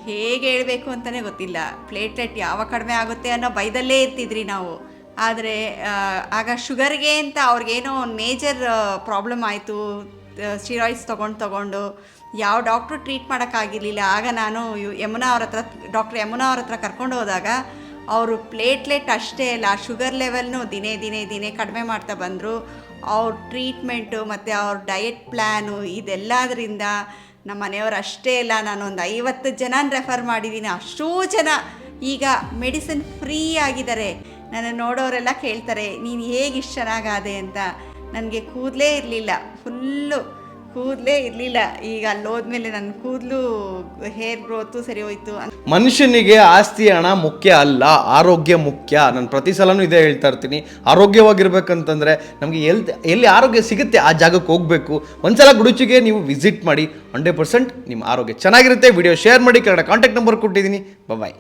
ಹೇಗೆ ಹೇಳಬೇಕು ಅಂತಲೇ ಗೊತ್ತಿಲ್ಲ. ಪ್ಲೇಟ್ಲೆಟ್ ಯಾವಾಗ ಕಡಿಮೆ ಆಗುತ್ತೆ ಅನ್ನೋ ಭಯದಲ್ಲೇ ಇರ್ತಿದ್ರಿ ನಾವು. ಆದರೆ ಆಗ ಶುಗರ್ಗೆ ಅಂತ ಅವ್ರಿಗೇನೋ ಒಂದು ಮೇಜರ್ ಪ್ರಾಬ್ಲಮ್ ಆಯಿತು. ಸ್ಟಿರಾಯ್ಡ್ಸ್ ತೊಗೊಂಡು ಯಾವ ಡಾಕ್ಟ್ರು ಟ್ರೀಟ್ ಮಾಡೋಕ್ಕಾಗಿರಲಿಲ್ಲ. ಆಗ ನಾನು ಯಮುನಾ ಅವ್ರ ಹತ್ರ, ಡಾಕ್ಟ್ರ್ ಯಮುನಾ ಅವ್ರ ಹತ್ರ ಕರ್ಕೊಂಡು ಹೋದಾಗ ಅವರು ಪ್ಲೇಟ್ಲೆಟ್ ಅಷ್ಟೇ ಅಲ್ಲ, ಶುಗರ್ ಲೆವೆಲ್ನು ದಿನೇ ಕಡಿಮೆ ಮಾಡ್ತಾ ಬಂದರು. ಅವ್ರ ಟ್ರೀಟ್ಮೆಂಟು ಮತ್ತು ಅವ್ರ ಡಯಟ್ ಪ್ಲ್ಯಾನು ಇದೆಲ್ಲದರಿಂದ ನಮ್ಮ ಮನೆಯವರು ಅಷ್ಟೇ ಅಲ್ಲ, ನಾನೊಂದು 50 ಜನನ ರೆಫರ್ ಮಾಡಿದ್ದೀನಿ. ಅಷ್ಟೂ ಜನ ಈಗ ಮೆಡಿಸಿನ್ ಫ್ರೀ ಆಗಿದ್ದಾರೆ. ನನ್ನ ನೋಡೋರೆಲ್ಲ ಕೇಳ್ತಾರೆ, ನೀನು ಹೇಗೆ ಇಷ್ಟು ಚೆನ್ನಾಗಾದೆ ಅಂತ. ನನಗೆ ಕೂದಲೇ ಇರಲಿಲ್ಲ, ಫುಲ್ಲು ಕೂದಲೇ ಇರಲಿಲ್ಲ. ಈಗ ಅಲ್ಲಿ ಹೋದ್ಮೇಲೆ ನನ್ನ ಕೂದಲು ಹೇರ್ ಗ್ರೋತು ಸರಿ ಹೋಯ್ತು. ಮನುಷ್ಯನಿಗೆ ಆಸ್ತಿ ಹಣ ಮುಖ್ಯ ಅಲ್ಲ, ಆರೋಗ್ಯ ಮುಖ್ಯ. ನಾನು ಪ್ರತಿ ಸಲನೂ ಇದೇ ಹೇಳ್ತಾ ಇರ್ತೀನಿ. ಆರೋಗ್ಯವಾಗಿರ್ಬೇಕಂತಂದರೆ ನಮಗೆ ಎಲ್ಲಿ ಆರೋಗ್ಯ ಸಿಗುತ್ತೆ ಆ ಜಾಗಕ್ಕೆ ಹೋಗಬೇಕು. ಒಂದ್ಸಲ ಗುಡುಚಿಗೆ ನೀವು ವಿಸಿಟ್ ಮಾಡಿ, 100% ನಿಮ್ಮ ಆರೋಗ್ಯ ಚೆನ್ನಾಗಿರುತ್ತೆ. ವಿಡಿಯೋ ಶೇರ್ ಮಾಡಿ, ಕನ್ನಡ ಕಾಂಟ್ಯಾಕ್ಟ್ ನಂಬರ್ ಕೊಟ್ಟಿದ್ದೀನಿ. ಬಾಯ್.